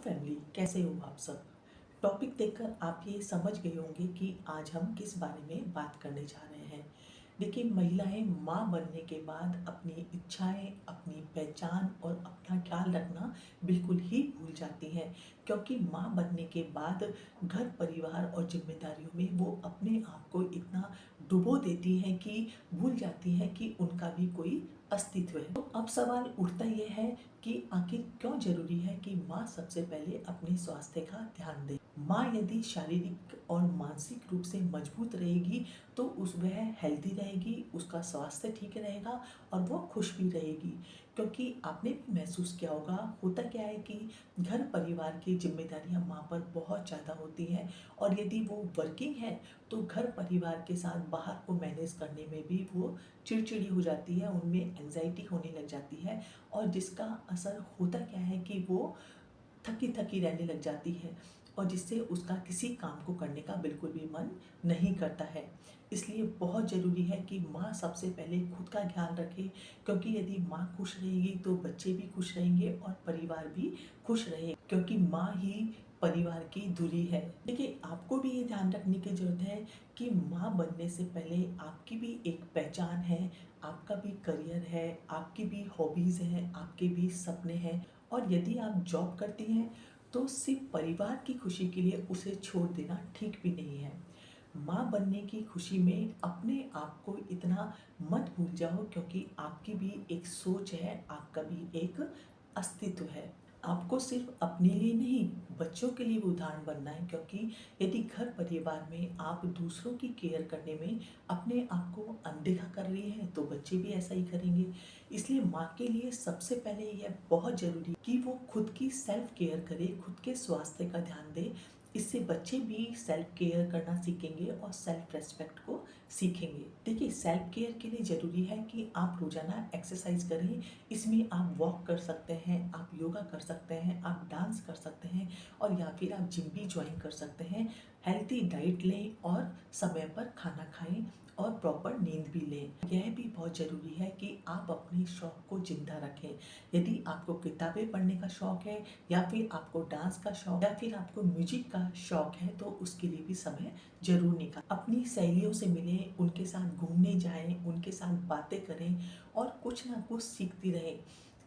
Family, कैसे हो आप सब। टॉपिक देखकर आप ये समझ गए होंगे कि आज हम किस बारे में बात करने जा रहे हैं। देखिए, महिलाएं माँ बनने के बाद अपनी इच्छाएं, अपनी पहचान और अपना ख्याल रखना बिल्कुल ही भूल जाती हैं, क्योंकि माँ बनने के बाद घर परिवार और जिम्मेदारियों में वो अपने आप को इतना डुबो देती हैं कि भूल जाती हैं कि उनका भी कोई अस्तित्व है। तो अब सवाल उठता यह है कि आखिर क्यों जरूरी है कि माँ सबसे पहले अपने स्वास्थ्य का ध्यान दे। माँ यदि शारीरिक और मानसिक रूप से मजबूत रहेगी तो वह हेल्दी रहेगी, उसका स्वास्थ्य ठीक रहेगा और वो खुश भी रहेगी। क्योंकि आपने भी महसूस किया होगा, होता क्या है कि घर परिवार की जिम्मेदारियां माँ पर बहुत ज़्यादा होती हैं और यदि वो वर्किंग है तो घर परिवार के साथ बाहर को मैनेज करने में भी वो चिड़चिड़ी हो जाती है, उनमें एंजाइटी होने लग जाती है और जिसका असर होता क्या है कि वो थकी थकी रहने लग जाती है और जिससे उसका किसी काम को करने का बिल्कुल भी मन नहीं करता है। इसलिए बहुत ज़रूरी है कि माँ सबसे पहले खुद का ध्यान रखे, क्योंकि यदि माँ खुश रहेगी तो बच्चे भी खुश रहेंगे और परिवार भी खुश रहेगा, क्योंकि माँ ही परिवार की धुरी है। देखिए, आपको भी ये ध्यान रखने की जरूरत है कि माँ बनने से पहले आपकी भी एक पहचान है, आपका भी करियर है, आपकी भी हॉबीज़ हैं, आपके भी सपने हैं। और यदि आप जॉब करती हैं तो सिर्फ परिवार की खुशी के लिए उसे छोड़ देना ठीक भी नहीं है। माँ बनने की खुशी में अपने आप को इतना मत भूल जाओ, क्योंकि आपकी भी एक सोच है, आपका भी एक अस्तित्व है। आपको सिर्फ अपने लिए नहीं, बच्चों के लिए भी उदाहरण बनना है, क्योंकि यदि घर परिवार में आप दूसरों की केयर करने में अपने आप को अनदेखा कर रही हैं तो बच्चे भी ऐसा ही करेंगे। इसलिए माँ के लिए सबसे पहले यह बहुत जरूरी है कि वो खुद की सेल्फ केयर करे, खुद के स्वास्थ्य का ध्यान दे। इससे बच्चे भी सेल्फ केयर करना सीखेंगे और सेल्फ रेस्पेक्ट को सीखेंगे। देखिए, सेल्फ केयर के लिए ज़रूरी है कि आप रोजाना एक्सरसाइज करें। इसमें आप वॉक कर सकते हैं, आप योगा कर सकते हैं, आप डांस कर सकते हैं और या फिर आप जिम भी ज्वाइन कर सकते हैं। हेल्थी डाइट लें और समय पर खाना खाएं और प्रॉपर नींद भी लें। यह भी बहुत ज़रूरी है कि आप अपने शौक को जिंदा रखें। यदि आपको किताबें पढ़ने का शौक है या फिर आपको डांस का शौक या फिर आपको म्यूजिक का शौक है तो उसके लिए भी समय जरूर निकालें। अपनी सहेलियों से मिलें, उनके साथ घूमने जाएं, उनके साथ बातें करें और कुछ ना कुछ सीखती रहें।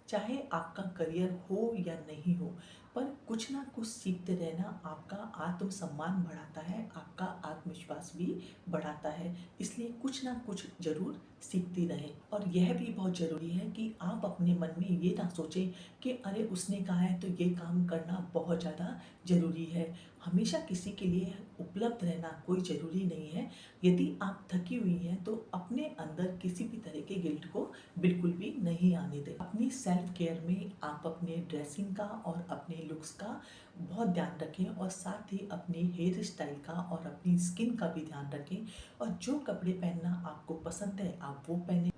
चाहे आपका करियर हो या नहीं हो, पर कुछ ना कुछ सीखते रहना आपका आत्मसम्मान बढ़ाता है, आपका आत्मविश्वास भी बढ़ाता है। इसलिए कुछ ना कुछ जरूर सीखती रहें। और यह भी बहुत ज़रूरी है कि आप अपने मन में ये ना सोचें कि अरे उसने कहा है तो ये काम करना बहुत ज़्यादा ज़रूरी है। हमेशा किसी के लिए उपलब्ध रहना कोई ज़रूरी नहीं है। यदि आप थकी हुई हैं तो अपने अंदर किसी भी तरह के गिल्ट को बिल्कुल भी नहीं आने दें। अपनी सेल्फ केयर में आप अपने ड्रेसिंग का और अपने लुक्स का बहुत ध्यान रखें और साथ ही अपनी हेयर स्टाइल का और अपनी स्किन का भी ध्यान रखें। और जो कपड़े पहनना आपको पसंद है आप वो पहने।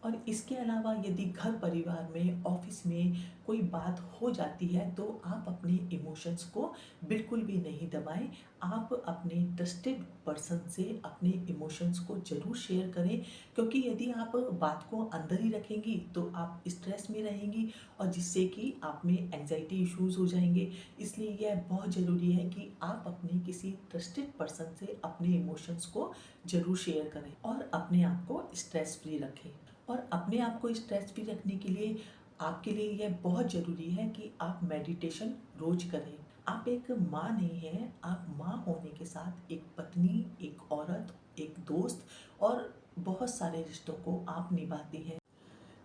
और इसके अलावा यदि घर परिवार में, ऑफिस में कोई बात हो जाती है तो आप अपने इमोशंस को बिल्कुल भी नहीं दबाएं। आप अपने ट्रस्टेड पर्सन से अपने इमोशंस को जरूर शेयर करें, क्योंकि यदि आप बात को अंदर ही रखेंगी तो आप स्ट्रेस में रहेंगी और जिससे कि आप में एंजाइटी इश्यूज हो जाएंगे। इसलिए यह बहुत ज़रूरी है कि आप अपने किसी ट्रस्टेड पर्सन से अपने इमोशंस को जरूर शेयर करें और अपने आप को स्ट्रेस फ्री रखें। और अपने आप को स्ट्रेस फ्री रखने के लिए आपके लिए यह बहुत ज़रूरी है कि आप मेडिटेशन रोज करें। आप एक माँ नहीं हैं, आप माँ होने के साथ एक पत्नी, एक औरत, एक दोस्त और बहुत सारे रिश्तों को आप निभाती हैं।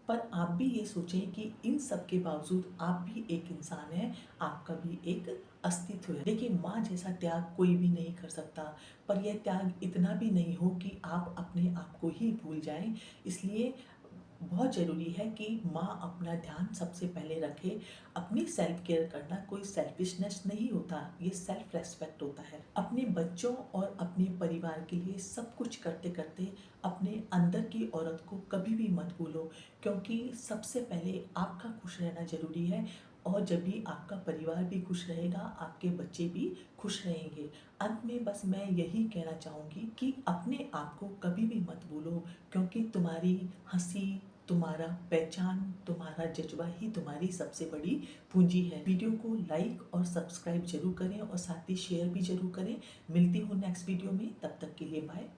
पर आप भी ये सोचें कि इन सब के बावजूद आप भी एक इंसान हैं, आपका भी एक अस्तित्व है। देखिए, माँ जैसा त्याग कोई भी नहीं कर सकता, पर यह त्याग इतना भी नहीं हो कि आप अपने आप को ही भूल जाएं। इसलिए बहुत ज़रूरी है कि माँ अपना ध्यान सबसे पहले रखे। अपनी सेल्फ केयर करना कोई सेल्फिशनेस नहीं होता, ये सेल्फ रेस्पेक्ट होता है। अपने बच्चों और अपने परिवार के लिए सब कुछ करते करते अपने अंदर की औरत को कभी भी मत भूलो, क्योंकि सबसे पहले आपका खुश रहना जरूरी है। और जब भी आपका परिवार भी खुश रहेगा, आपके बच्चे भी खुश रहेंगे। अंत में बस मैं यही कहना चाहूँगी कि अपने आप को कभी भी मत भूलो, क्योंकि तुम्हारी हंसी, तुम्हारा पहचान, तुम्हारा जज्बा ही तुम्हारी सबसे बड़ी पूंजी है। वीडियो को लाइक और सब्सक्राइब जरूर करें और साथ ही शेयर भी जरूर करें। मिलती हूँ नेक्स्ट वीडियो में, तब तक के लिए बाय।